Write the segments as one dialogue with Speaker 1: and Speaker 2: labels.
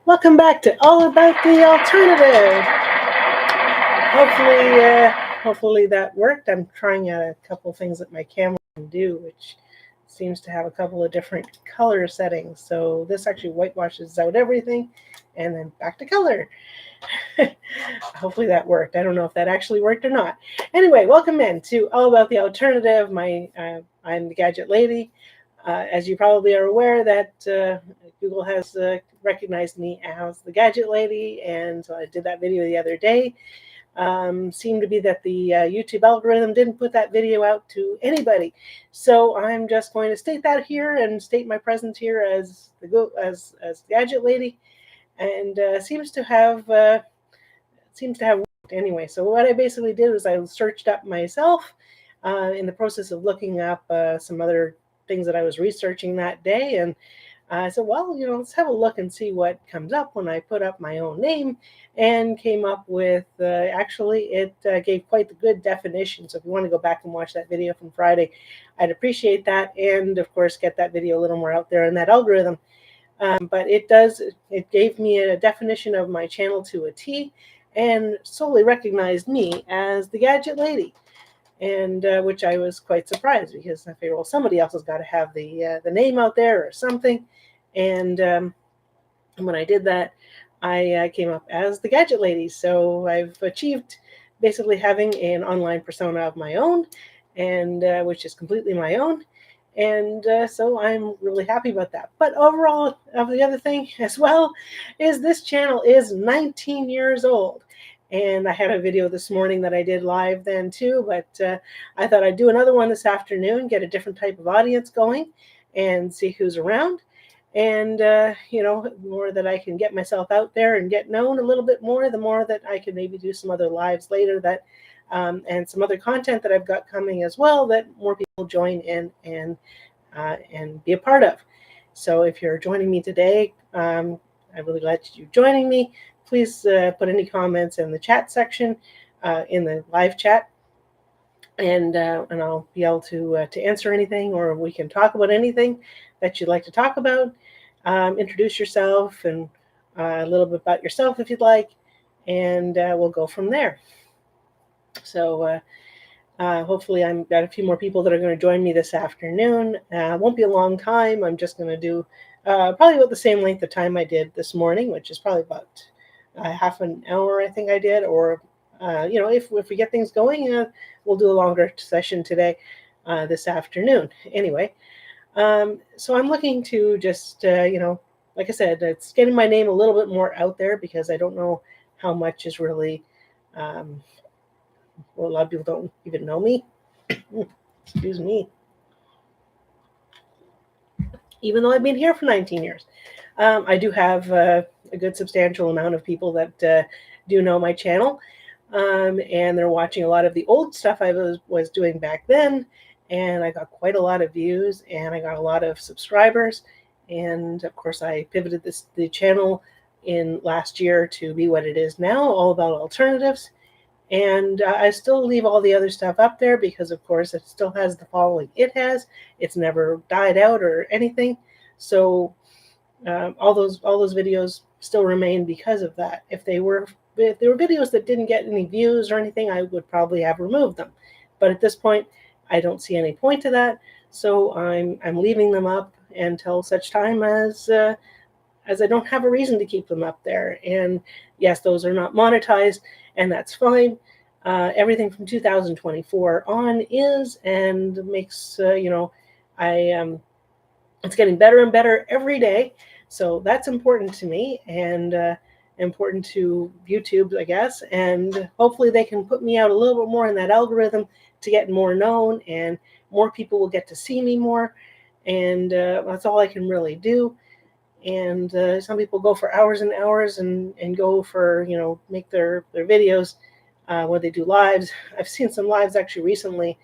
Speaker 1: Welcome back to All About the Alternative. Hopefully that worked. I'm trying out a couple things that my camera can do, which seems to have a couple of different color settings. So this actually whitewashes out everything, and then back to color. Hopefully that worked. I don't know if that actually worked or not. Anyway, welcome in to All About the Alternative. I'm the Gadget Lady. As you probably are aware, that Google has recognized me as the Gadget Lady, and so I did that video the other day. Seemed to be that the YouTube algorithm didn't put that video out to anybody, so I'm just going to state that here and state my presence here as the Gadget Lady, and seems to have worked anyway. So what I basically did was I searched up myself in the process of looking up some other things that I was researching that day, and I said, well, let's have a look and see what comes up when I put up my own name, and came up with actually it gave quite the good definition. So if you want to go back and watch that video from Friday, I'd appreciate that, and of course get that video a little more out there in that algorithm. But it gave me a definition of my channel to a T, and solely recognized me as the Gadget Lady, and which I was quite surprised, because I figured, well, somebody else has got to have the name out there or something. And when I did that, I came up as the Gadget Lady. So I've achieved basically having an online persona of my own, and which is completely my own. And so I'm really happy about that. But overall, of the other thing as well, is this channel is 19 years old. And I had a video this morning that I did live then too, but I thought I'd do another one this afternoon, get a different type of audience going, and see who's around. And the more that I can get myself out there and get known a little bit more, the more that I can maybe do some other lives later, and some other content that I've got coming as well, that more people join in and be a part of. So if you're joining me today, I'm really glad you're joining me. Please put any comments in the chat section, in the live chat, and I'll be able to answer anything, or we can talk about anything that you'd like to talk about. Introduce yourself and a little bit about yourself if you'd like, and we'll go from there. So hopefully I've got a few more people that are going to join me this afternoon. Won't be a long time. I'm just going to do probably about the same length of time I did this morning, which is probably about half an hour, I think I did. Or if we get things going, we'll do a longer session today, this afternoon. Anyway, so I'm looking to just like I said, it's getting my name a little bit more out there, because I don't know how much is really. Well, a lot of people don't even know me. Excuse me. Even though I've been here for 19 years, I do have a good substantial amount of people that do know my channel, and they're watching a lot of the old stuff I was doing back then, and I got quite a lot of views, and I got a lot of subscribers, and of course I pivoted the channel in last year to be what it is now, all about alternatives. And I still leave all the other stuff up there, because, of course, it still has the following it has. It's never died out or anything. So all those videos still remain because of that. If they were videos that didn't get any views or anything, I would probably have removed them. But at this point, I don't see any point to that. So I'm leaving them up until such time as I don't have a reason to keep them up there. And yes, those are not monetized, and that's fine. Everything from 2024 on is, and makes it's getting better and better every day. So that's important to me, and important to YouTube, I guess. And hopefully they can put me out a little bit more in that algorithm to get more known, and more people will get to see me more. And that's all I can really do. And some people go for hours and hours, and go for make their videos when they do lives. I've seen some lives actually recently.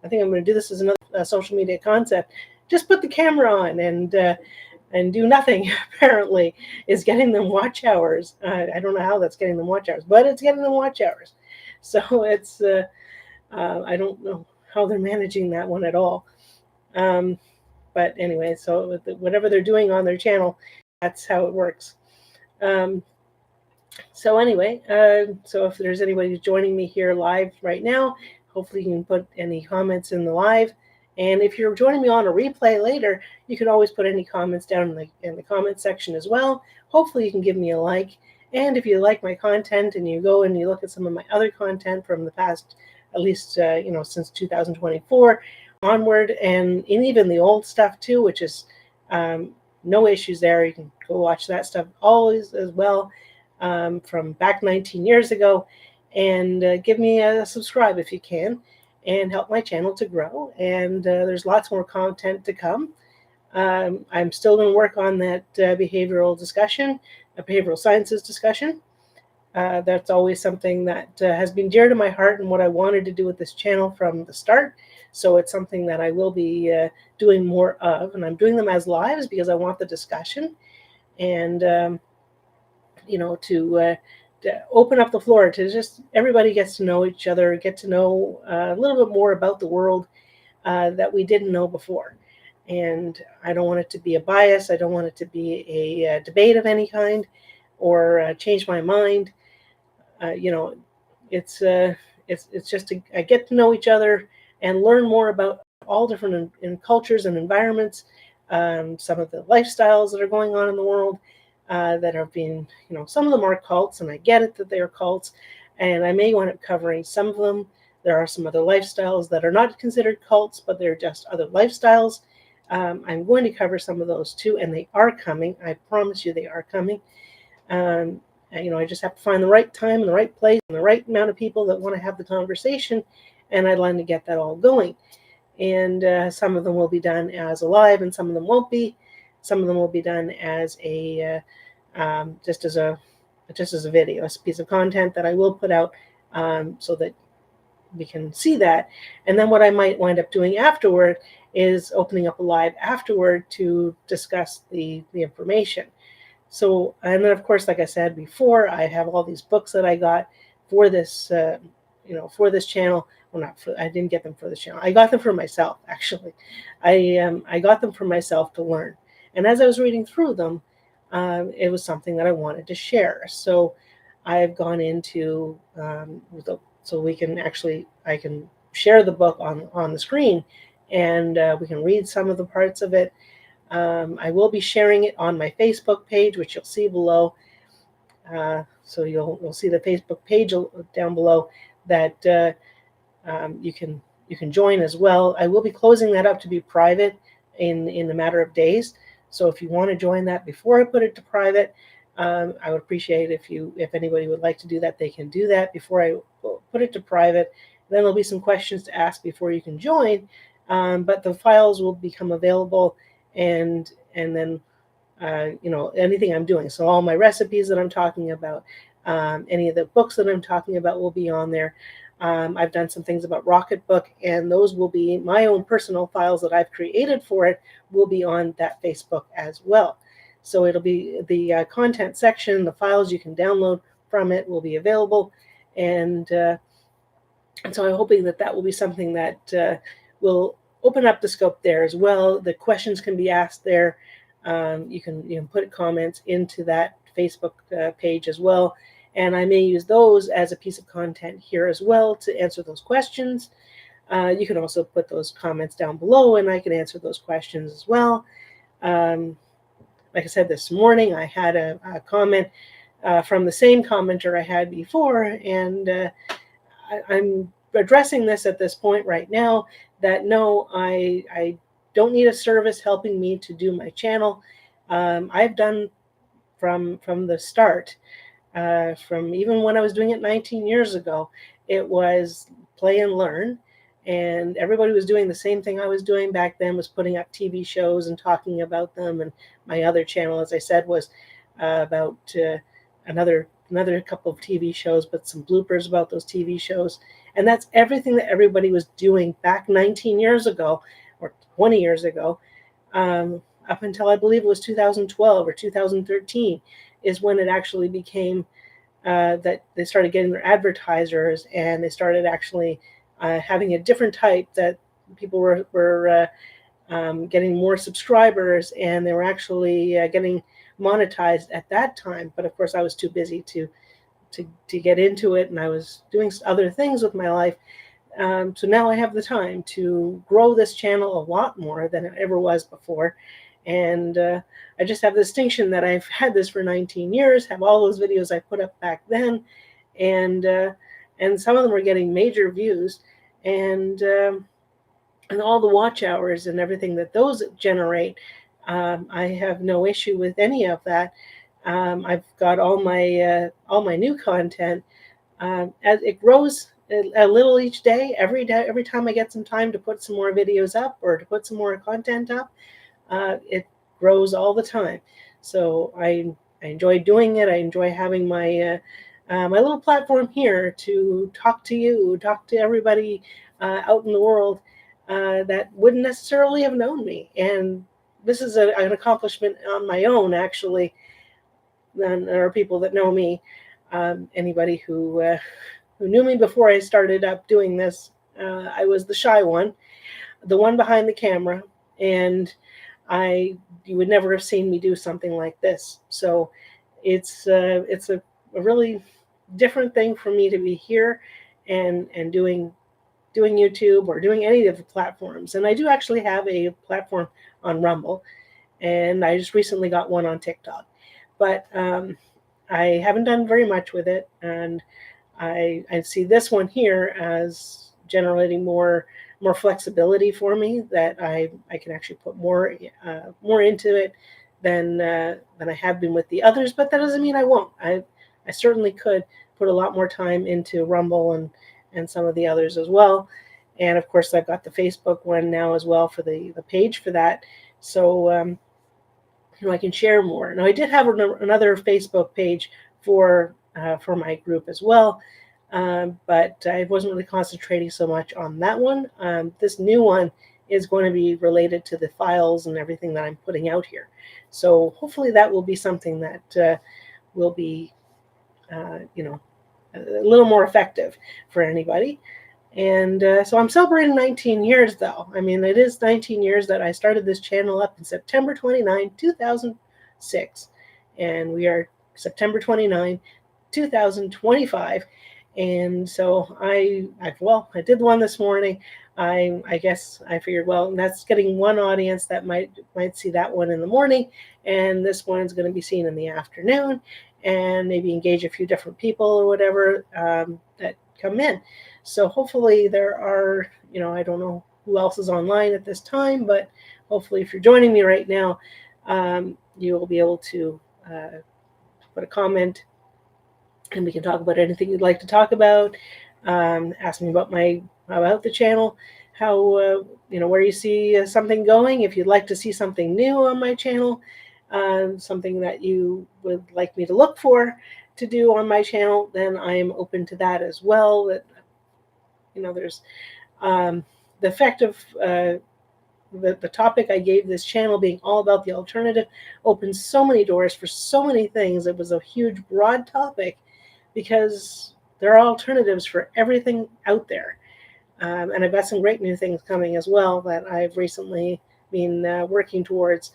Speaker 1: I think I'm going to do this as another social media concept. Just put the camera on and do nothing. Apparently, is getting them watch hours. I don't know how that's getting them watch hours, but it's getting them watch hours. So it's I don't know how they're managing that one at all. But anyway, so whatever they're doing on their channel, that's how it works. Um, so anyway, so if there's anybody joining me here live right now, hopefully you can put any comments in the live. And if you're joining me on a replay later, you can always put any comments down in the comment section as well. Hopefully you can give me a like. And if you like my content and you go and you look at some of my other content from the past, at least since 2024 onward, and even the old stuff too, which is no issues there. You can go watch that stuff always as well, from back 19 years ago, and give me a subscribe if you can, and help my channel to grow. And there's lots more content to come. I'm still going to work on that behavioral discussion, behavioral sciences discussion. That's always something that has been dear to my heart and what I wanted to do with this channel from the start. So it's something that I will be doing more of, and I'm doing them as lives because I want the discussion, and to open up the floor to just everybody gets to know each other, get to know a little bit more about the world that we didn't know before. And I don't want it to be a bias. I don't want it to be a debate of any kind, or change my mind. It's just I get to know each other and learn more about all different in cultures and environments, some of the lifestyles that are going on in the world, that are being, some of them are cults, and I get it that they are cults, and I may wind up covering some of them. There are some other lifestyles that are not considered cults, but they're just other lifestyles. I'm going to cover some of those too, and they are coming. I promise you they are coming. I just have to find the right time and the right place and the right amount of people that want to have the conversation, and I'd like to get that all going. And some of them will be done as a live, and some of them won't be. Some of them will be done as a just as a video, a piece of content that I will put out, so that we can see that. And then what I might wind up doing afterward is opening up a live afterward to discuss the information. So, and then of course, like I said before, I have all these books that I got for this, for this channel. Well, I didn't get them for this channel. I got them for myself, actually. I got them for myself to learn. And as I was reading through them, it was something that I wanted to share. So I've gone into, so I can share the book on the screen, and we can read some of the parts of it. I will be sharing it on my Facebook page, which you'll see below. So you'll see the Facebook page down below that you can join as well. I will be closing that up to be private in a matter of days. So if you want to join that before I put it to private, I would appreciate if anybody would like to do that, they can do that before I put it to private. Then there'll be some questions to ask before you can join, but the files will become available, and then anything I'm doing. So all my recipes that I'm talking about, any of the books that I'm talking about will be on there. I've done some things about Rocketbook, and those will be my own personal files that I've created for it, will be on that Facebook as well. So it'll be the content section, the files you can download from it will be available. And so I'm hoping that will be something that will open up the scope there as well. The questions can be asked there. You can put comments into that Facebook page as well. And I may use those as a piece of content here as well to answer those questions. You can also put those comments down below, and I can answer those questions as well. Like I said, this morning I had a comment from the same commenter I had before, and I'm addressing this at this point right now, that no, I don't need a service helping me to do my channel. I've done from the start. From even when I was doing it 19 years ago, it was play and learn. And everybody was doing the same thing I was doing back then, was putting up TV shows and talking about them. And my other channel, as I said, was about another couple of TV shows, but some bloopers about those TV shows. And that's everything that everybody was doing back 19 years ago, or 20 years ago, up until I believe it was 2012 or 2013. Is when it actually became that they started getting their advertisers, and they started actually having a different type, that people were getting more subscribers, and they were actually getting monetized at that time, but of course I was too busy to get into it, and I was doing other things with my life. So now I have the time to grow this channel a lot more than it ever was before. And I just have the distinction that I've had this for 19 years, have all those videos I put up back then, and some of them are getting major views, and all the watch hours and everything that those generate. I have no issue with any of that. I've got all my new content as it grows a little each day. Every time I get some time to put some more videos up or to put some more content up, it grows all the time. So I enjoy doing it. I enjoy having my my little platform here to talk to you, talk to everybody out in the world that wouldn't necessarily have known me. And this is an accomplishment on my own, actually. Then there are people that know me. Anybody who knew me before I started up doing this, I was the shy one, the one behind the camera, and you would never have seen me do something like this. So it's a really different thing for me to be here and doing YouTube or doing any of the platforms. And I do actually have a platform on Rumble, and I just recently got one on TikTok, but I haven't done very much with it, and I see this one here as generating more flexibility for me, that I can actually put more into it than I have been with the others. But that doesn't mean I won't. I certainly could put a lot more time into Rumble and some of the others as well. And of course, I've got the Facebook one now as well for the page for that. So I can share more. Now, I did have another Facebook page for my group as well, but I wasn't really concentrating so much on that one. This new one is going to be related to the files and everything that I'm putting out here. So hopefully that will be something that will be, a little more effective for anybody. And so I'm celebrating 19 years, though. I mean, it is 19 years that I started this channel up in September 29, 2006. And we are September 29, 2025. And so I did one this morning. I guess I figured, well, that's getting one audience that might see that one in the morning, and this one's going to be seen in the afternoon, and maybe engage a few different people or whatever that come in. So hopefully there are, I don't know who else is online at this time, but hopefully if you're joining me right now, you will be able to put a comment, and we can talk about anything you'd like to talk about. Ask me about the channel, how where you see something going. If you'd like to see something new on my channel, something that you would like me to look for to do on my channel, then I am open to that as well. That there's the effect of the topic I gave this channel being all about the alternative opens so many doors for so many things. It was a huge, broad topic because there are alternatives for everything out there. And I've got some great new things coming as well that I've recently been working towards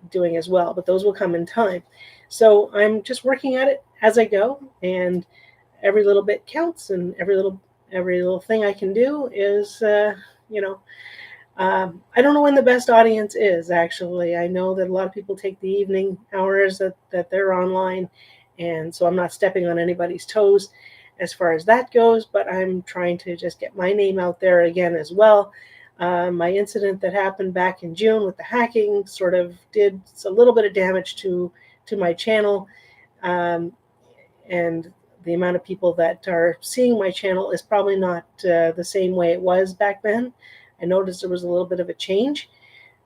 Speaker 1: doing as well, but those will come in time. So I'm just working at it as I go, and every little bit counts, and every little thing I can do is, I don't know when the best audience is, actually. I know that a lot of people take the evening hours that they're online, and so I'm not stepping on anybody's toes as far as that goes, but I'm trying to just get my name out there again as well. My incident that happened back in June with the hacking sort of did a little bit of damage to my channel, and the amount of people that are seeing my channel is probably not the same way it was back then. I noticed there was a little bit of a change,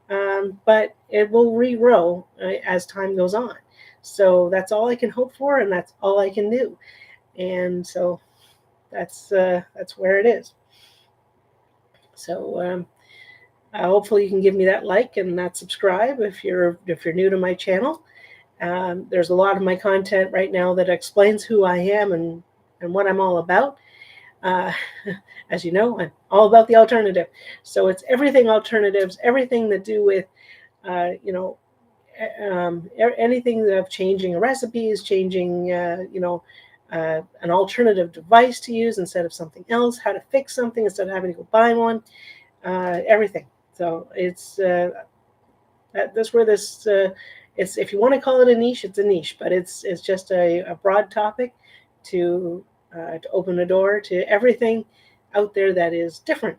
Speaker 1: but it will regrow as time goes on. So that's all I can hope for, and that's all I can do. And so that's where it is. So hopefully you can give me that like and that subscribe if you're new to my channel. There's a lot of my content right now that explains who I am and what I'm all about. As you know, I'm all about the alternative. So it's everything alternatives, everything to do with, anything of changing recipes, changing, an alternative device to use instead of something else, how to fix something instead of having to go buy one, everything. So that's where this, it's, if you want to call it a niche, it's a niche, but it's just a broad topic to open the door to everything out there that is different.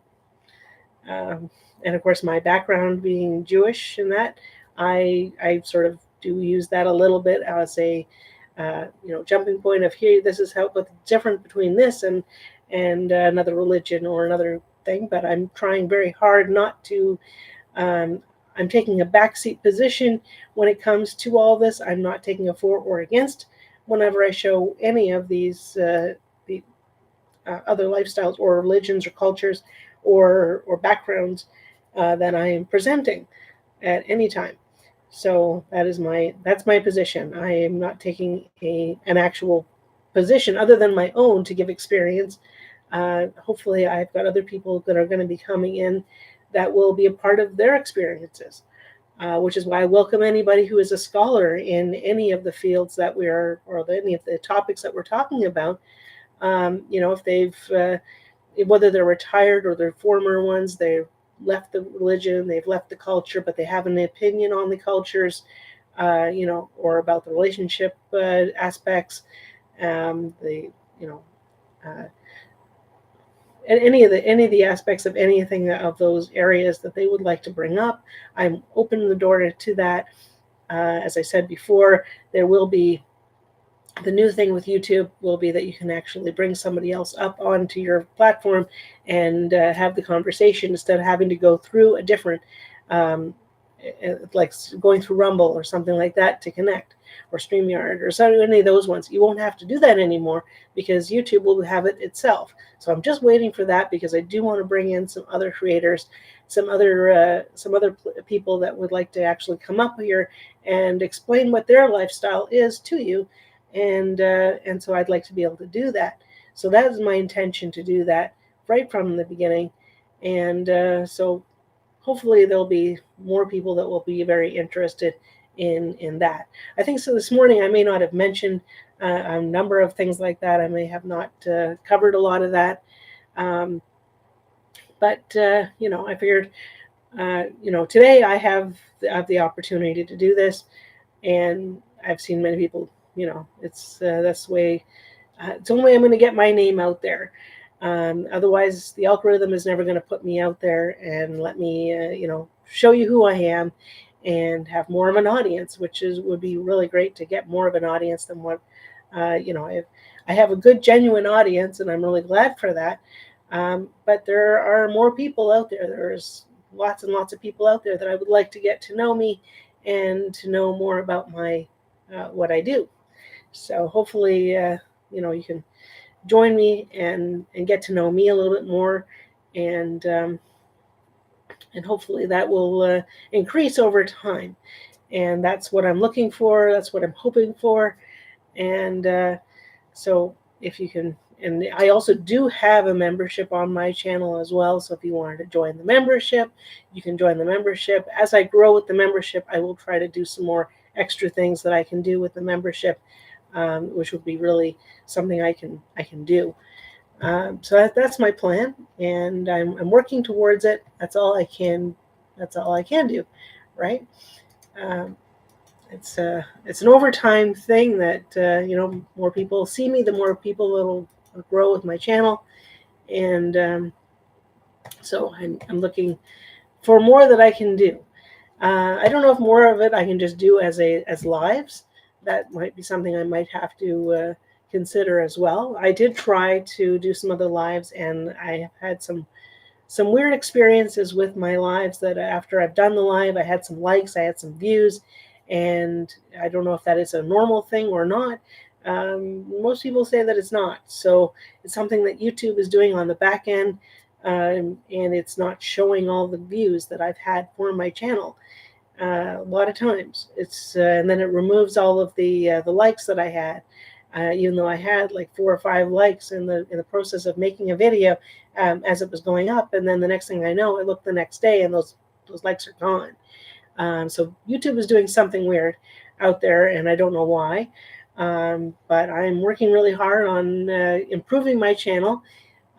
Speaker 1: And of course, my background being Jewish and that, I sort of do use that a little bit as a jumping point of here. This is how what's different between this and another religion or another thing. But I'm trying very hard not to. I'm taking a backseat position when it comes to all this. I'm not taking a for or against whenever I show any of these the other lifestyles or religions or cultures or backgrounds that I am presenting at any time. So that's my position. I am not taking an actual position other than my own to give experience. Hopefully, I've got other people that are going to be coming in that will be a part of their experiences, which is why I welcome anybody who is a scholar in any of the fields that we are, or any of the topics that we're talking about. If they've, whether they're retired or they're former ones, they've left the religion, they've left the culture, but they have an opinion on the cultures, or about the relationship aspects, the, and any of the aspects of anything of those areas that they would like to bring up. I'm opening the door to that. As I said before, there will be the new thing with YouTube will be that you can actually bring somebody else up onto your platform and have the conversation instead of having to go through a different, like going through Rumble or something like that to connect, or StreamYard or so any of those ones. You won't have to do that anymore because YouTube will have it itself. So I'm just waiting for that because I do want to bring in some other creators, some other people that would like to actually come up here and explain what their lifestyle is to you. And so I'd like to be able to do that. So that is my intention, to do that right from the beginning. And so hopefully there'll be more people that will be very interested in that. I think so. This morning I may not have mentioned a number of things like that. I may have not covered a lot of that. But I figured, today I have the opportunity to do this, and I've seen many people. It's that's the way. It's the only way I'm going to get my name out there. Otherwise, the algorithm is never going to put me out there and let me, show you who I am and have more of an audience, which would be really great to get more of an audience than what, I have a good, genuine audience, and I'm really glad for that. But there are more people out there. There's lots and lots of people out there that I would like to get to know me and to know more about my what I do. So hopefully, you can join me and get to know me a little bit more, and hopefully that will increase over time. And that's what I'm looking for. That's what I'm hoping for. And so if you can, and I also do have a membership on my channel as well. So if you wanted to join the membership, you can join the membership. As I grow with the membership, I will try to do some more extra things that I can do with the membership, which would be really something I can do. So that's my plan, and I'm working towards it. That's all I can do, right? It's an overtime thing that more people see me, the more people will grow with my channel, and so I'm looking for more that I can do. I don't know if more of it I can just do as lives. That might be something I might have to consider as well. I did try to do some other lives, and I have had some weird experiences with my lives, that after I've done the live, I had some likes, I had some views, and I don't know if that is a normal thing or not. Most people say that it's not. So it's something that YouTube is doing on the back end, and it's not showing all the views that I've had for my channel. A lot of times it's and then it removes all of the likes that I had, even though I had like 4 or 5 likes in the process of making a video, as it was going up, and then the next thing I know, I look the next day and those likes are gone. So YouTube is doing something weird out there, and I don't know why. But I'm working really hard on improving my channel.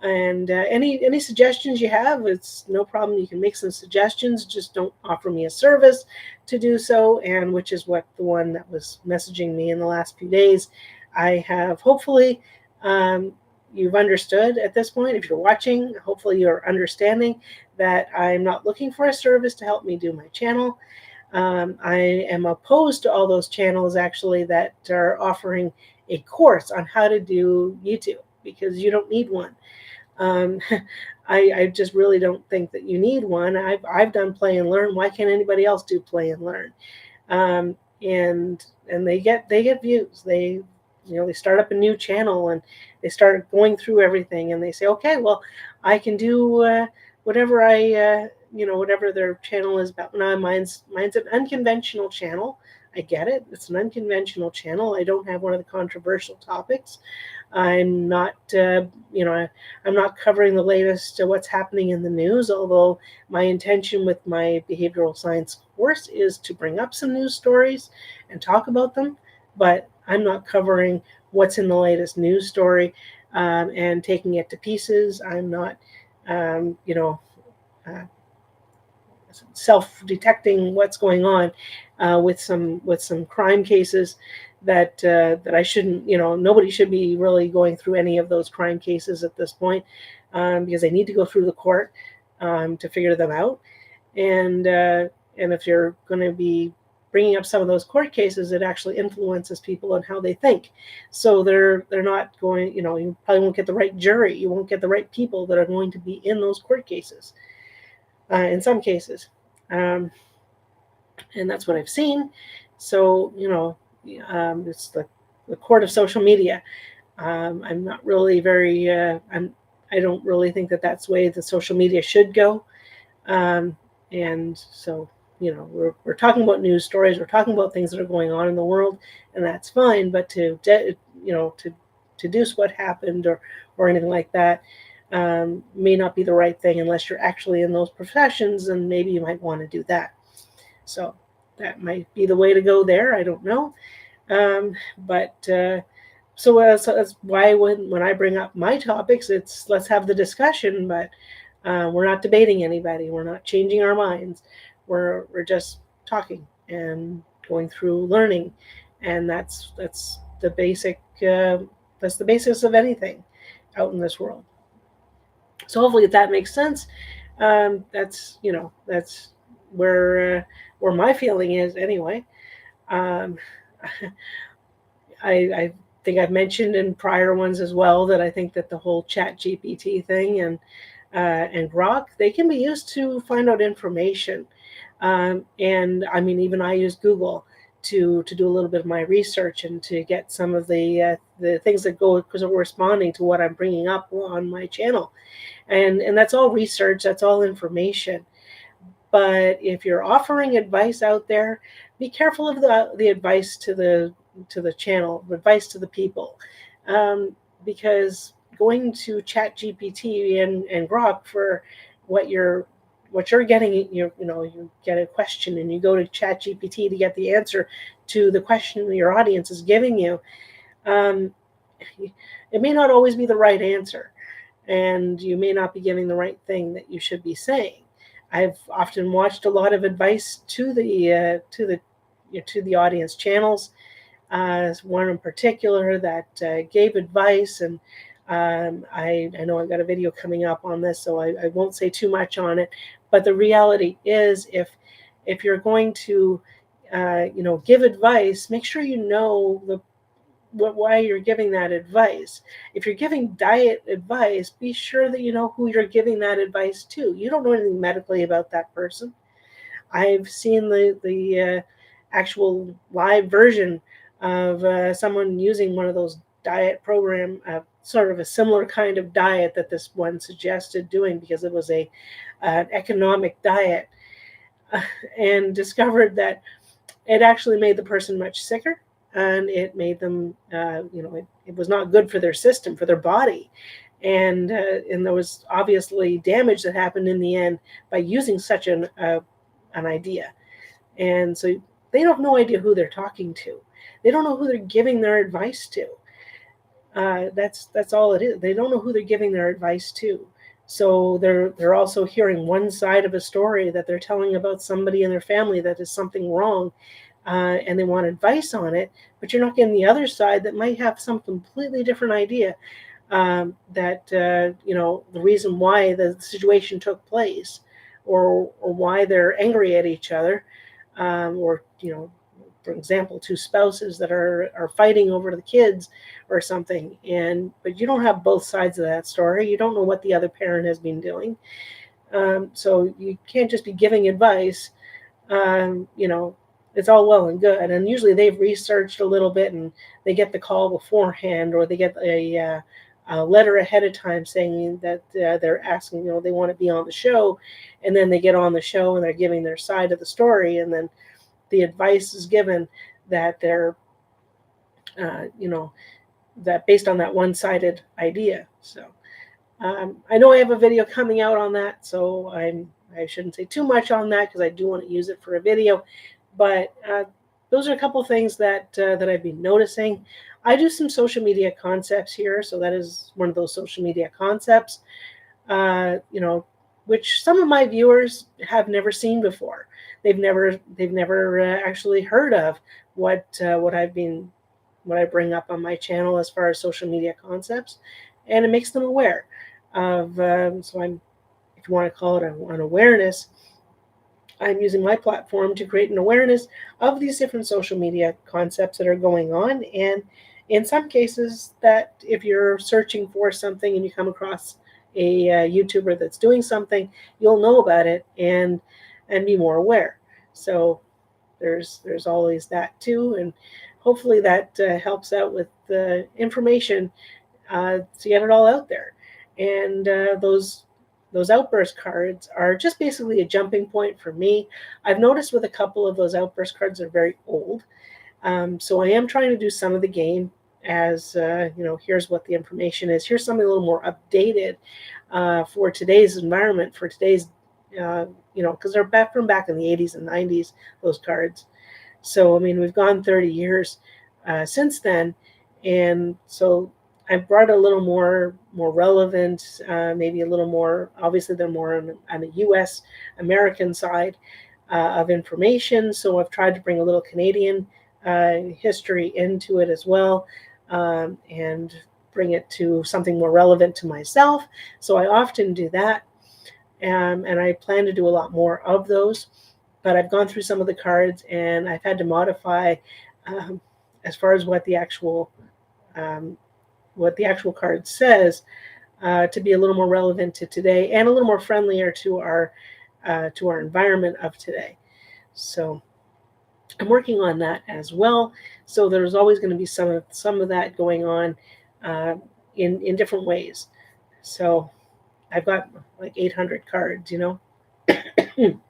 Speaker 1: And any suggestions you have, it's no problem. You can make some suggestions. Just don't offer me a service to do so. And which is what the one that was messaging me in the last few days. I have hopefully you've understood at this point. If you're watching, hopefully you're understanding that I'm not looking for a service to help me do my channel. I am opposed to all those channels actually that are offering a course on how to do YouTube, because you don't need one. Um, I just really don't think that you need one. I've done play and learn. Why can't anybody else do play and learn? Um, and they get views. They start up a new channel and they start going through everything and they say, okay, well, I can do whatever whatever their channel is about. Now mine's an unconventional channel. I get it. It's an unconventional channel. I don't have one of the controversial topics. I'm not, I'm not covering the latest what's happening in the news, although my intention with my behavioral science course is to bring up some news stories and talk about them, but I'm not covering what's in the latest news story and taking it to pieces. I'm not, uh, self-detecting what's going on with some crime cases that I shouldn't. Nobody should be really going through any of those crime cases at this point because they need to go through the court to figure them out. And if you're going to be bringing up some of those court cases, it actually influences people and how they think. So they're not going. You probably won't get the right jury. You won't get the right people that are going to be in those court cases. In some cases. And that's what I've seen. So, it's the court of social media. I'm not really very, I don't really think that that's the way the social media should go. And so, we're talking about news stories, we're talking about things that are going on in the world, and that's fine. But to deduce what happened or anything like that, may not be the right thing unless you're actually in those professions, and maybe you might want to do that. So that might be the way to go there. I don't know. So that's why when I bring up my topics, it's let's have the discussion, but we're not debating anybody. We're not changing our minds. We're just talking and going through learning, and that's the basic. That's the basis of anything out in this world. So hopefully that makes sense. That's where my feeling is anyway. Um, I think I've mentioned in prior ones as well that I think that the whole ChatGPT thing and Grok, they can be used to find out information. And I mean, even I use Google to do a little bit of my research and to get some of the things that go because we're responding to what I'm bringing up on my channel. And that's all research, that's all information. But if you're offering advice out there, be careful of the advice to the channel, advice to the people, because going to ChatGPT and Grok for what you're getting, you get a question and you go to ChatGPT to get the answer to the question your audience is giving you. It may not always be the right answer, and you may not be giving the right thing that you should be saying. I've often watched a lot of advice to the audience channels. One in particular that gave advice, and I know I've got a video coming up on this, so I won't say too much on it. But the reality is, if you're going to give advice, make sure you know why you're giving that advice. If you're giving diet advice, be sure that you know who you're giving that advice to. You don't know anything medically about that person. I've seen the actual live version of someone using one of those diet program, sort of a similar kind of diet that this one suggested doing, because it was an economic diet, and discovered that it actually made the person much sicker. And it made them, it was not good for their system, for their body. And there was obviously damage that happened in the end by using such an idea. And so they have no idea who they're talking to. They don't know who they're giving their advice to. That's all it is. They don't know who they're giving their advice to. So they're also hearing one side of a story that they're telling about somebody in their family that is something wrong, and they want advice on it. But you're not getting the other side that might have some completely different idea, that the reason why the situation took place, or why they're angry at each other, or for example, two spouses that are fighting over the kids or something, but you don't have both sides of that story. You don't know what the other parent has been doing, so you can't just be giving advice. It's all well and good, and usually they've researched a little bit, and they get the call beforehand, or they get a letter ahead of time saying that they're asking, they want to be on the show, and then they get on the show and they're giving their side of the story, and then the advice is given that they're, that based on that one-sided idea. So I know I have a video coming out on that, so I shouldn't say too much on that because I do want to use it for a video. But those are a couple things that I've been noticing. I do some social media concepts here, so that is one of those social media concepts, which some of my viewers have never seen before. They've never actually heard of what I bring up on my channel as far as social media concepts, and it makes them aware of. So if you want to call it an awareness, I'm using my platform to create an awareness of these different social media concepts that are going on. And in some cases, that if you're searching for something and you come across a YouTuber that's doing something, you'll know about it and be more aware. So there's always that too, and hopefully that helps out with the information to get it all out there. And those outburst cards are just basically a jumping point for me. I've noticed with a couple of those outburst cards are very old, so I am trying to do some of the game as here's what the information is. Here's something a little more updated for today's environment, for today's because they're back in the 80s and 90s, those cards. So I mean, we've gone 30 years since then, and so I brought a little more relevant, maybe a little more. Obviously, they're more on the U.S. American side of information. So I've tried to bring a little Canadian history into it as well, and bring it to something more relevant to myself. So I often do that, and I plan to do a lot more of those. But I've gone through some of the cards, and I've had to modify as far as what the actual card says, to be a little more relevant to today and a little more friendlier to our environment of today. So I'm working on that as well. So there's always going to be some of that going on in different ways. So I've got like 800 cards,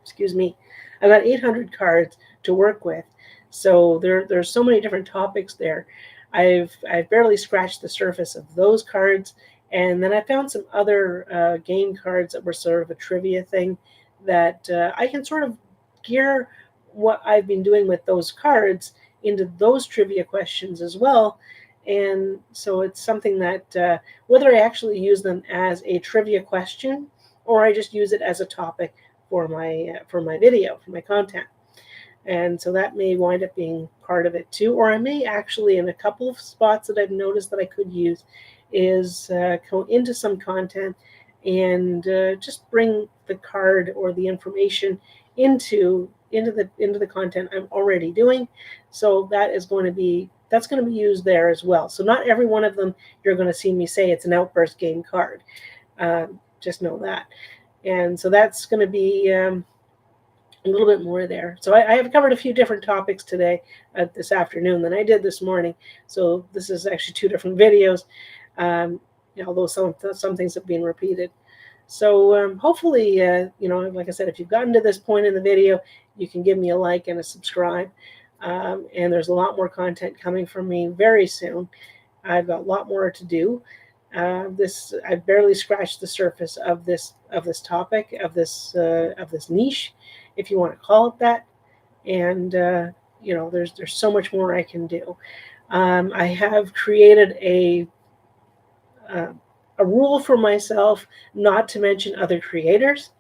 Speaker 1: excuse me. I've got 800 cards to work with. So there's so many different topics there. I've barely scratched the surface of those cards, and then I found some other game cards that were sort of a trivia thing that I can sort of gear what I've been doing with those cards into those trivia questions as well. And so it's something that whether I actually use them as a trivia question or I just use it as a topic for my video, for my content. And so that may wind up being part of it too. Or I may actually, in a couple of spots that I've noticed that I could use, is go into some content and just bring the card or the information into the content I'm already doing. So that's going to be used there as well. So not every one of them you're going to see me say it's an outburst game card. Just know that. And so that's going to be a little bit more there. So I have covered a few different topics today, this afternoon, than I did this morning. So this is actually two different videos, although some things have been repeated. So hopefully, like I said, if you've gotten to this point in the video, you can give me a like and a subscribe. And there's a lot more content coming from me very soon. I've got a lot more to do. I've barely scratched the surface of this topic, of this niche, if you want to call it that. And there's so much more I can do. I have created uh, a rule for myself not to mention other creators,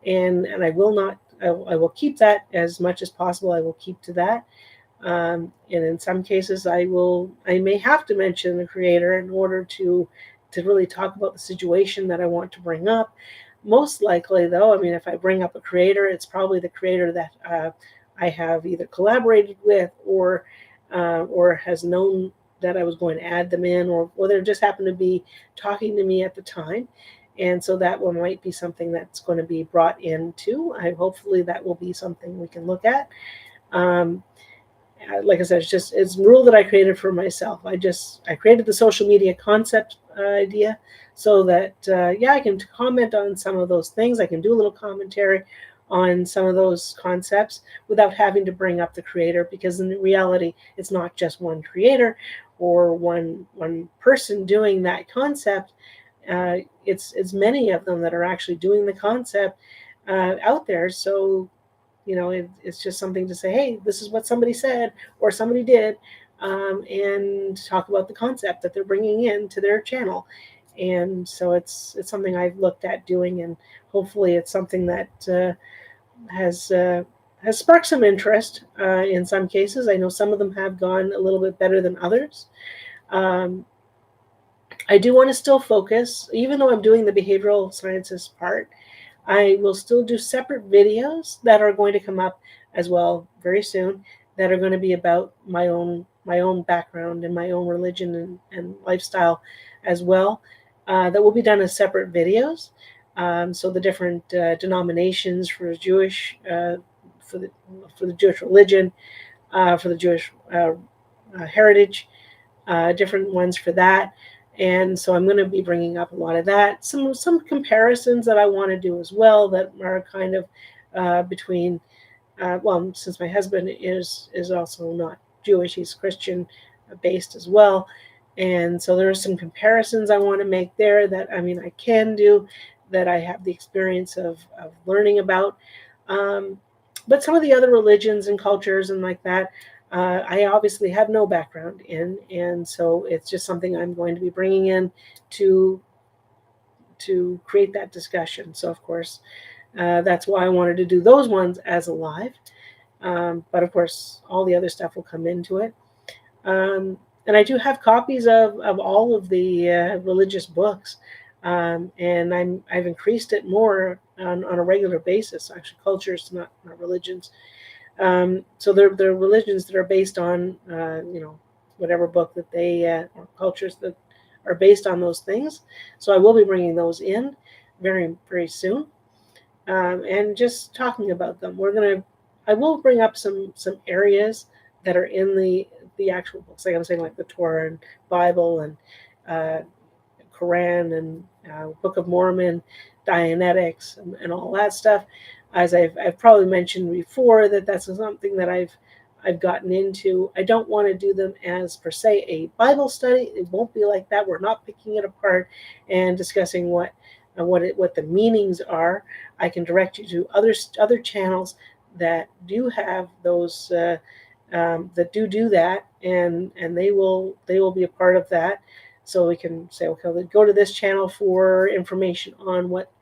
Speaker 1: and I will not. I will keep that as much as possible. I will keep to that. And in some cases, I may have to mention the creator in order to really talk about the situation that I want to bring up. Most likely, though, I mean, if I bring up a creator, it's probably the creator that I have either collaborated with or has known that I was going to add them in, or they just happened to be talking to me at the time. And so that one might be something that's going to be brought in too. Hopefully that will be something we can look at. Um, like I said, it's a rule that I created for myself. I created the social media concept idea so that I can comment on some of those things. I can do a little commentary on some of those concepts without having to bring up the creator, because in reality, it's not just one creator or one person doing that concept. It's many of them that are actually doing the concept out there. So it's just something to say, hey, this is what somebody said or somebody did, and talk about the concept that they're bringing into their channel. And so it's something I've looked at doing, and hopefully it's something that has sparked some interest in some cases. I know some of them have gone a little bit better than others. Um, I do want to still focus, even though I'm doing the behavioral sciences part, I will still do separate videos that are going to come up as well very soon, that are going to be about my own background and my own religion and lifestyle as well. That will be done as separate videos. So the different denominations for Jewish for the Jewish religion, for the Jewish heritage, different ones for that. And so I'm going to be bringing up a lot of that. Some comparisons that I want to do as well that are kind of between. Well, since my husband is also not Jewish, he's Christian based as well, and so there are some comparisons I want to make there that I can do, that I have the experience of learning about. Um, but some of the other religions and cultures and like that, I obviously have no background in, and so it's just something I'm going to be bringing in to create that discussion. So of course, that's why I wanted to do those ones as a live. But of course, all the other stuff will come into it. And I do have copies of all of the religious books, and I've increased it more on a regular basis. Actually, cultures, not religions. So they're religions that are based on whatever book that they or cultures that are based on those things. So I will be bringing those in very very soon, and just talking about them. I will bring up some areas that are in the actual books, like I'm saying, like the Torah and Bible and uh, Quran and Book of Mormon, Dianetics, and all that stuff. As I've probably mentioned before, that's something that I've gotten into. I don't want to do them as per se a Bible study. It won't be like that. We're not picking it apart and discussing what the meanings are. I can direct you to other channels that do have those that do that, and they will be a part of that. So we can say, okay, go to this channel for information on what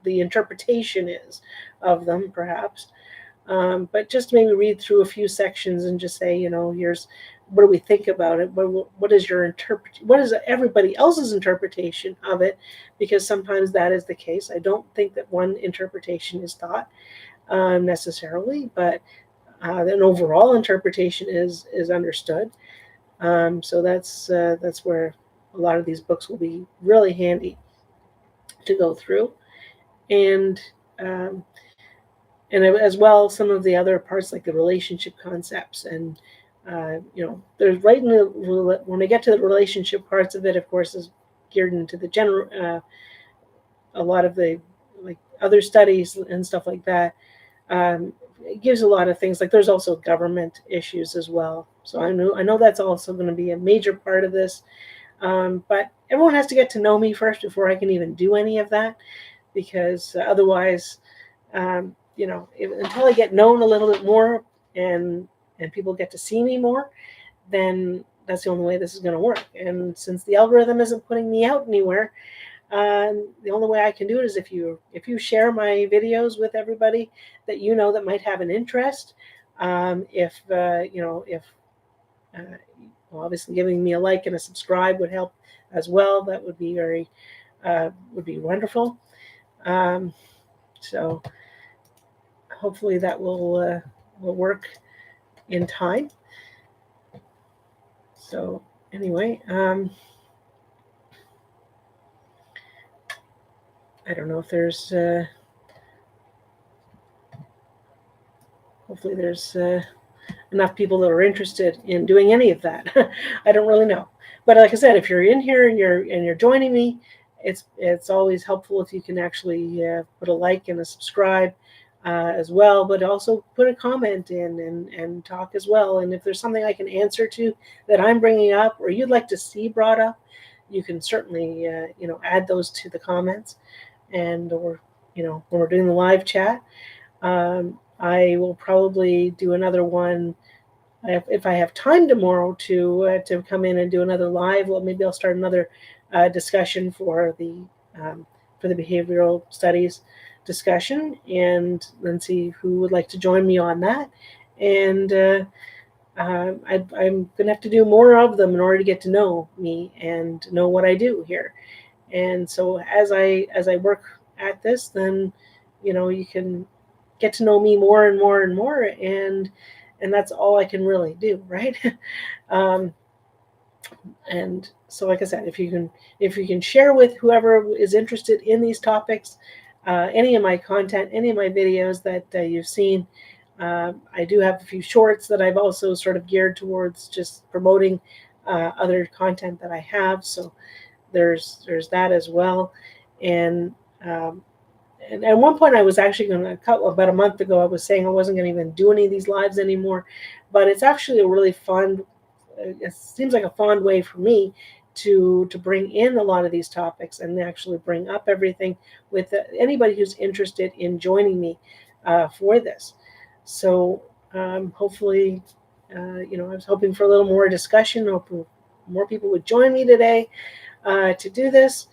Speaker 1: the interpretation is of them, perhaps. But just maybe read through a few sections and just say, here's what do we think about it? What is what is everybody else's interpretation of it? Because sometimes that is the case. I don't think that one interpretation is taught necessarily, but an overall interpretation is understood. So that's where a lot of these books will be really handy to go through, and um, as well some of the other parts like the relationship concepts, and there's right in the when we get to the relationship parts of it, of course, is geared into the general a lot of the like other studies and stuff like that. It gives a lot of things, like there's also government issues as well. So I know that's also going to be a major part of this. But everyone has to get to know me first before I can even do any of that, because otherwise, until I get known a little bit more and people get to see me more, then that's the only way this is going to work. And since the algorithm isn't putting me out anywhere, the only way I can do it is if you share my videos with everybody that you know that might have an interest. If if well, obviously giving me a like and a subscribe would help as well. That would be would be wonderful. So hopefully that will work in time. So anyway, I don't know if there's hopefully there's enough people that are interested in doing any of that. I don't really know, but like I said, if you're in here and you're joining me, it's always helpful if you can actually put a like and a subscribe as well, but also put a comment in and talk as well. And if there's something I can answer to that I'm bringing up or you'd like to see brought up, you can certainly add those to the comments. And or when we're doing the live chat, I will probably do another one if I have time tomorrow to come in and do another live. Well, maybe I'll start another discussion for the behavioral studies discussion, and then see who would like to join me on that. And I'm going to have to do more of them in order to get to know me and know what I do here. And so as I work at this, then you can get to know me more and more and more, and that's all I can really do, right? And so, like I said, if you can share with whoever is interested in these topics, any of my content, any of my videos that you've seen. I do have a few shorts that I've also sort of geared towards just promoting other content that I have. So there's that as well. And at one point I was actually going to cut, about a month ago, I was saying I wasn't going to even do any of these lives anymore, but it's actually a really fun, it seems like a fun way for me to bring in a lot of these topics and actually bring up everything with anybody who's interested in joining me for this. So hopefully, I was hoping for a little more discussion, hoping more people would join me today to do this.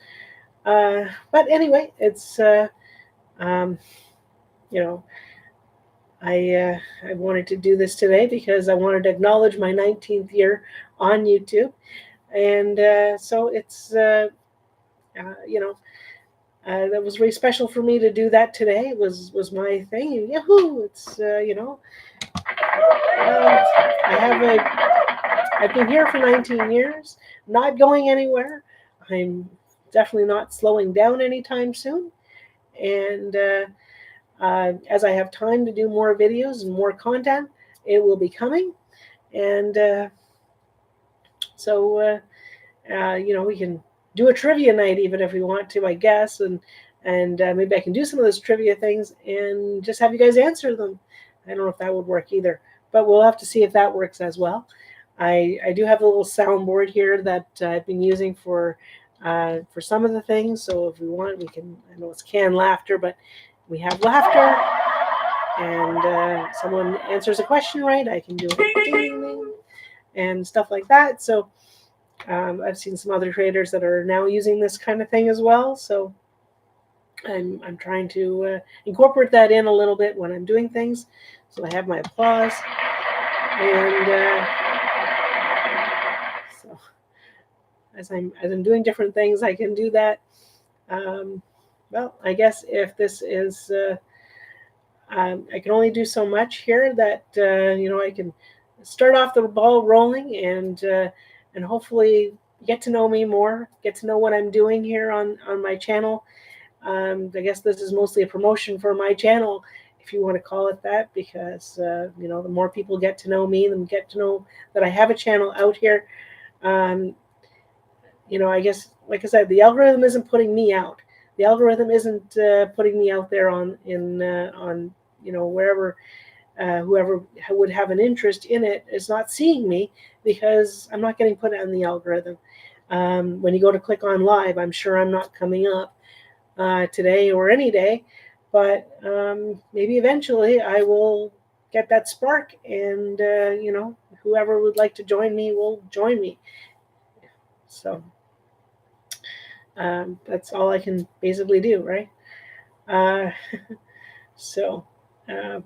Speaker 1: But anyway, it's I wanted to do this today because I wanted to acknowledge my 19th year on YouTube, and so it's that was really special for me to do that today. It was my thing. Yahoo! It's I've been here for 19 years, not going anywhere. I'm definitely not slowing down anytime soon, and as I have time to do more videos and more content, it will be coming. And so we can do a trivia night even if we want to, I guess, and maybe I can do some of those trivia things and just have you guys answer them. I don't know if that would work either, but we'll have to see if that works as well. I do have a little soundboard here that I've been using for some of the things. So if we want, we can. I know it's canned laughter, but we have laughter, and someone answers a question right, I can do a ding, ding, ding, and stuff like that. So I've seen some other creators that are now using this kind of thing as well. So I'm trying to incorporate that in a little bit when I'm doing things. So I have my applause, and so as I'm doing different things, I can do that. Well, I guess if this is, I can only do so much here. That I can start off the ball rolling, and hopefully get to know me more, get to know what I'm doing here on my channel. I guess this is mostly a promotion for my channel, if you want to call it that, because the more people get to know me, then get to know that I have a channel out here. I guess, like I said, the algorithm isn't putting me out. The algorithm isn't putting me out there on wherever whoever would have an interest in it is not seeing me, because I'm not getting put on the algorithm. When you go to click on live, I'm sure I'm not coming up today or any day, but maybe eventually I will get that spark, and whoever would like to join me will join me. So that's all I can basically do, right? Uh, so, uh,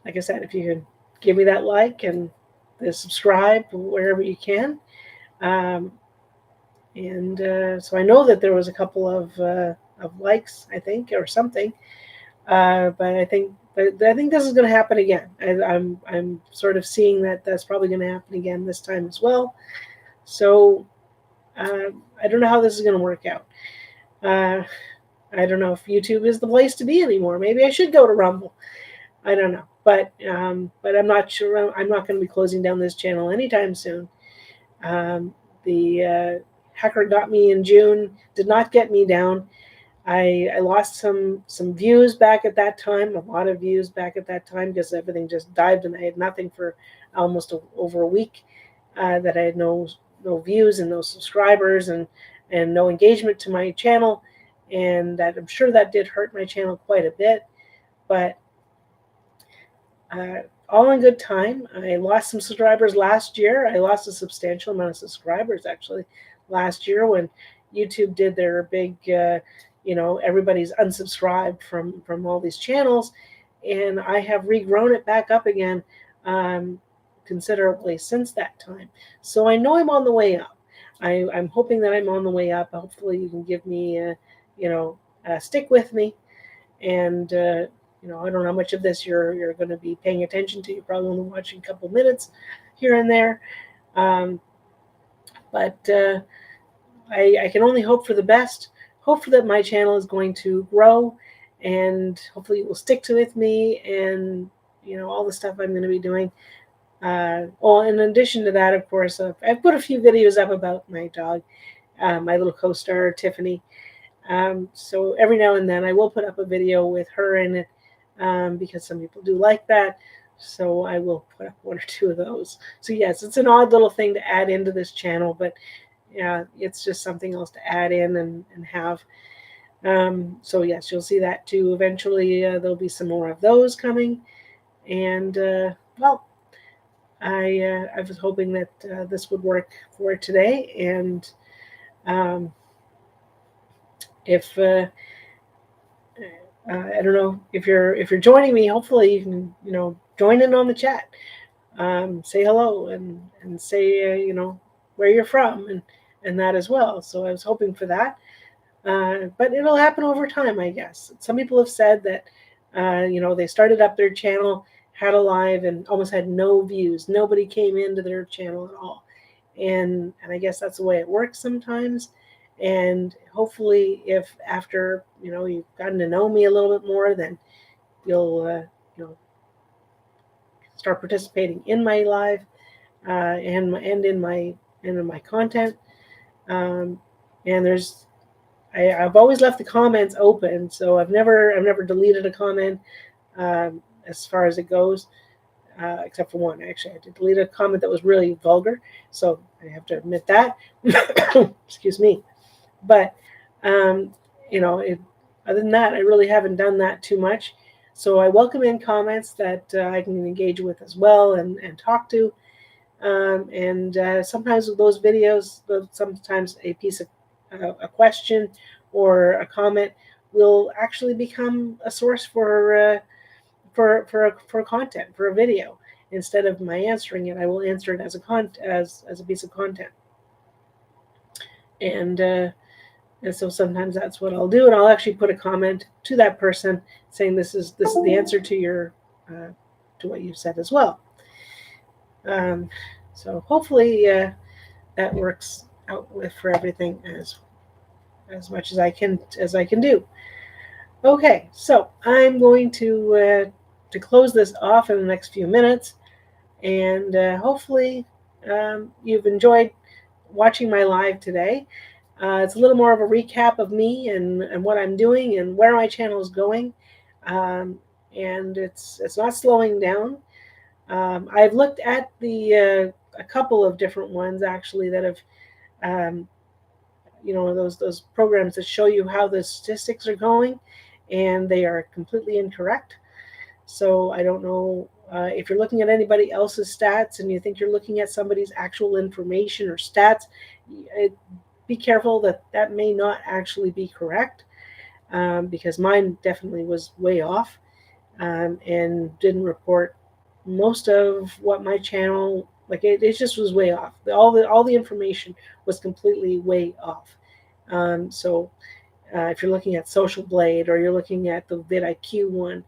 Speaker 1: like I said, if you could give me that like and the subscribe wherever you can. Um, and so I know that there was a couple of likes, I think, or something. But I think this is going to happen again. I'm sort of seeing that that's probably going to happen again this time as well. So I don't know how this is going to work out. I don't know if YouTube is the place to be anymore. Maybe I should go to Rumble. I don't know, but I'm not sure. I'm not going to be closing down this channel anytime soon. The hacker got me in June. Did not get me down. I lost some views back at that time, a lot of views back at that time, because everything just dived and I had nothing for almost over a week. That I had no views and no subscribers and no engagement to my channel, and that I'm sure that did hurt my channel quite a bit. But all in good time. I lost some subscribers last year. I lost a substantial amount of subscribers actually last year when YouTube did their big, everybody's unsubscribed from all these channels, and I have regrown it back up again considerably since that time. So I know I'm on the way up. I'm hoping that I'm on the way up. Hopefully you can give me, stick with me, and I don't know how much of this you're going to be paying attention to. You're probably only watching a couple minutes here and there, but I can only hope for the best. Hope that my channel is going to grow, and hopefully it will stick to with me, and all the stuff I'm going to be doing. Well, in addition to that, of course, I've put a few videos up about my dog, my little co-star Tiffany. So every now and then I will put up a video with her in it, because some people do like that. So I will put up one or two of those. So yes, it's an odd little thing to add into this channel, but yeah, it's just something else to add in and have. So yes, you'll see that too. Eventually there'll be some more of those coming. And well, I was hoping that this would work for today. And if I don't know if you're joining me, hopefully you can join in on the chat, say hello and say where you're from and that as well. So I was hoping for that, but it'll happen over time, I guess. Some people have said that they started up their channel, had a live, and almost had no views. Nobody came into their channel at all, and I guess that's the way it works sometimes. And hopefully, if after you've gotten to know me a little bit more, then you'll start participating in my live and in my content. And I've always left the comments open, so I've never deleted a comment as far as it goes, except for one. Actually, I did delete a comment that was really vulgar, so I have to admit that. Excuse me. But other than that, I really haven't done that too much. So I welcome in comments that I can engage with as well and talk to. And sometimes with those videos, sometimes a piece of a question or a comment will actually become a source for content, for a video. Instead of my answering it, I will answer it as a piece of content. And so sometimes that's what I'll do, and I'll actually put a comment to that person saying this is the answer to your to what you've said as well. So hopefully that works out for everything as much as I can do. Okay, so I'm going to close this off in the next few minutes, and hopefully you've enjoyed watching my live today. It's a little more of a recap of me and what I'm doing and where my channel is going, and it's not slowing down. I've looked at a couple of different ones actually that have, those programs that show you how the statistics are going, and they are completely incorrect. So I don't know if you're looking at anybody else's stats and you think you're looking at somebody's actual information or stats, be careful that that may not actually be correct, because mine definitely was way off, and didn't report most of what my channel, like it just was way off. All the information was completely way off. So if you're looking at Social Blade or you're looking at the vidIQ one,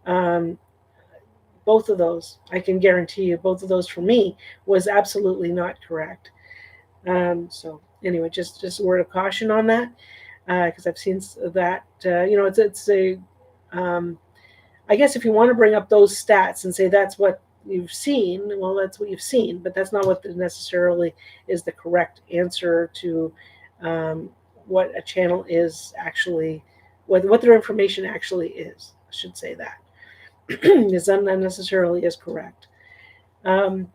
Speaker 1: um, both of those, I can guarantee you, both of those for me was absolutely not correct. So anyway, just a word of caution on that, because I've seen that. It's a I guess if you want to bring up those stats and say that's what you've seen, well, that's what you've seen, but that's not what necessarily is the correct answer to what a channel is actually, what their information actually is. I should say that is not necessarily is correct. Um,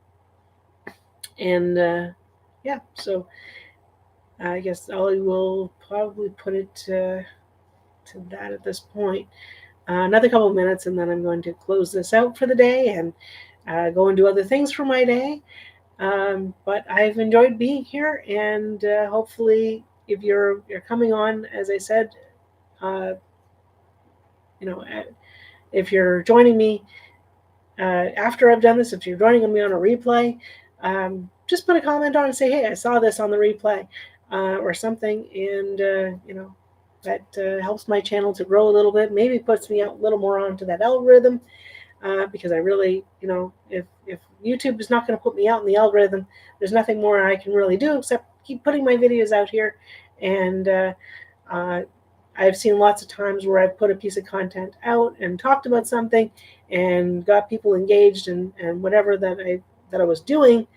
Speaker 1: and yeah, so I guess I will probably put it to that at this point. Another couple of minutes, and then I'm going to close this out for the day and go and do other things for my day. But I've enjoyed being here, and hopefully, if you're coming on, as I said, uh, you know, if you're joining me after I've done this, if you're joining me on a replay, just put a comment on and say, "Hey, I saw this on the replay," or something, and that helps my channel to grow a little bit. Maybe puts me out a little more onto that algorithm, because I really, if YouTube is not going to put me out in the algorithm, there's nothing more I can really do except keep putting my videos out here. And I've seen lots of times where I've put a piece of content out and talked about something and got people engaged and whatever that I was doing.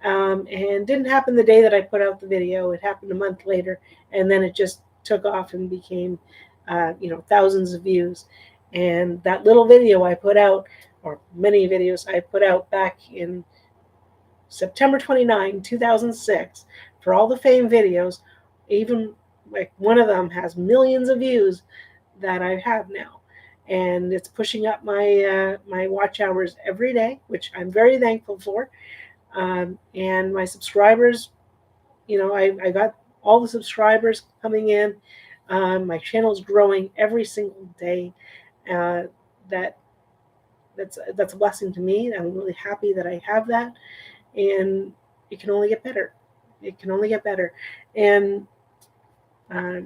Speaker 1: And didn't happen the day that I put out the video. It happened a month later, and then it just took off and became, thousands of views. And that little video I put out, or many videos I put out back in September 29, 2006, for all the fame videos, even like one of them has millions of views that I have now. And it's pushing up my watch hours every day, which I'm very thankful for. And my subscribers, I got all the subscribers coming in. My channel's growing every single day. Uh, that's a blessing to me. I'm really happy that I have that, and it can only get better. It can only get better. And uh,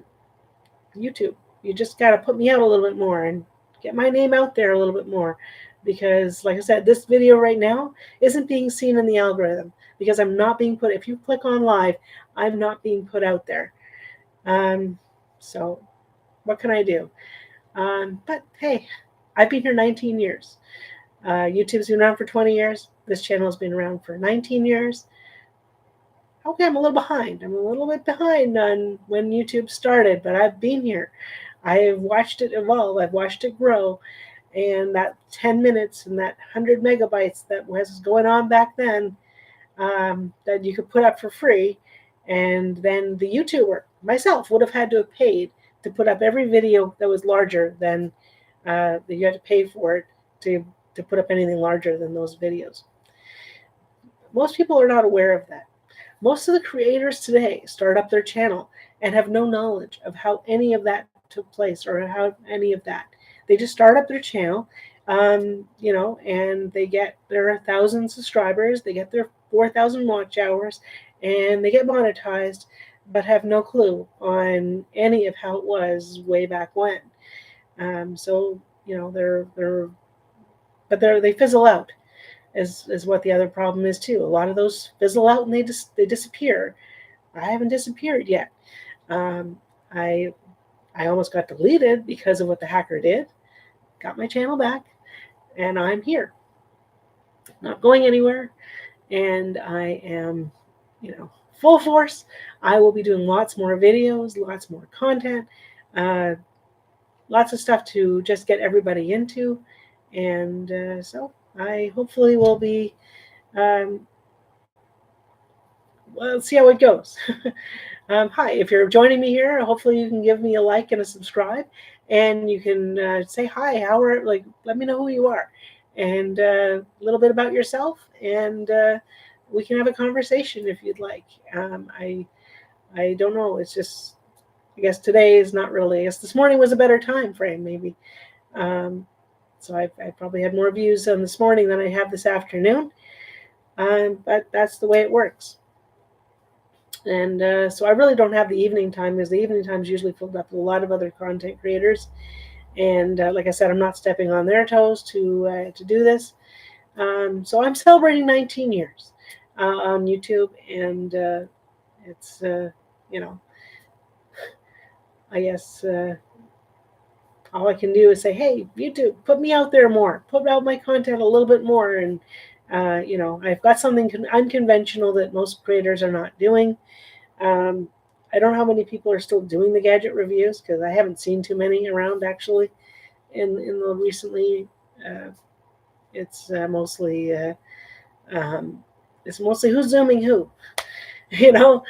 Speaker 1: YouTube, you just got to put me out a little bit more and get my name out there a little bit more, because like I said, this video right now isn't being seen in the algorithm because I'm not being put, if you click on live, I'm not being put out there. So what can I do? But hey, I've been here 19 years. YouTube's been around for 20 years. This channel has been around for 19 years. Okay, I'm a little behind. I'm a little bit behind on when YouTube started, but I've been here. I've watched it evolve. I've watched it grow. And that 10 minutes and that 100 megabytes that was going on back then, that you could put up for free, and then the YouTuber, myself, would have had to have paid to put up every video that was larger than, that you had to pay for it to put up anything larger than those videos. Most people are not aware of that. Most of the creators today start up their channel and have no knowledge of how any of that took place or how any of that. They just start up their channel, and they get their 1,000 subscribers, they get their 4,000 watch hours, and they get monetized, but have no clue on any of how it was way back when. So they fizzle out. Is what the other problem is too. A lot of those fizzle out and they disappear. I haven't disappeared yet. I almost got deleted because of what the hacker did. Got my channel back, and I'm here, not going anywhere, and I am, full force. I will be doing lots more videos, lots more content, lots of stuff to just get everybody into, and so I hopefully will be. Let's see how it goes. Hi, if you're joining me here, hopefully you can give me a like and a subscribe. and you can say hi. Let me know who you are, and a little bit about yourself, and we can have a conversation if you'd like. I don't know. It's just, I guess today is not really. I guess this morning was a better time frame, maybe. Um, so I probably had more views on this morning than I have this afternoon. But that's the way it works. And so I really don't have the evening time, because the evening time is usually filled up with a lot of other content creators. And like I said, I'm not stepping on their toes to do this. So I'm celebrating 19 years on YouTube, and it's you know, I guess all I can do is say, hey, YouTube, put me out there more, put out my content a little bit more, and I've got something unconventional that most creators are not doing. Um, I don't know how many people are still doing the gadget reviews, because I haven't seen too many around actually. In the recently, uh, it's mostly it's mostly who's zooming who, you know,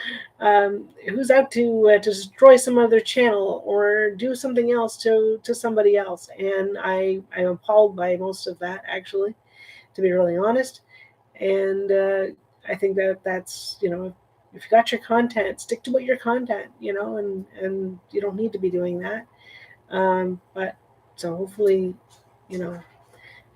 Speaker 1: who's out to destroy some other channel or do something else to somebody else, and I'm appalled by most of that actually, to be really honest. And I think that's, if you got your content, stick to what your content, and you don't need to be doing that. But so hopefully, you know,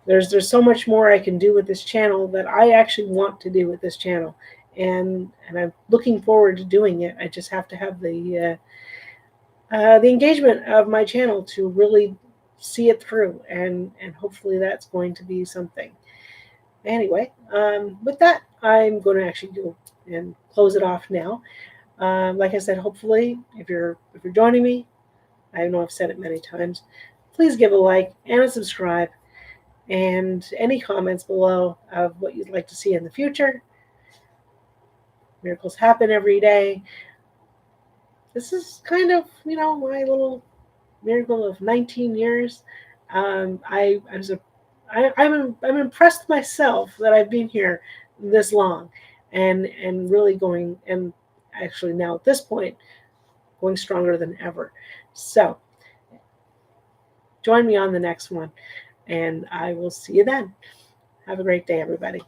Speaker 1: there's so much more I can do with this channel that I actually want to do with this channel, and I'm looking forward to doing it. I just have to have the engagement of my channel to really see it through, and hopefully that's going to be something. Anyway, with that, I'm going to actually go and close it off now. Like I said, hopefully, if you're joining me, I know I've said it many times, please give a like and a subscribe, and any comments below of what you'd like to see in the future. Miracles happen every day. This is kind of, my little miracle of 19 years. I'm impressed myself that I've been here this long, and really going, and actually now at this point going stronger than ever. So join me on the next one, and I will see you then. Have a great day, everybody.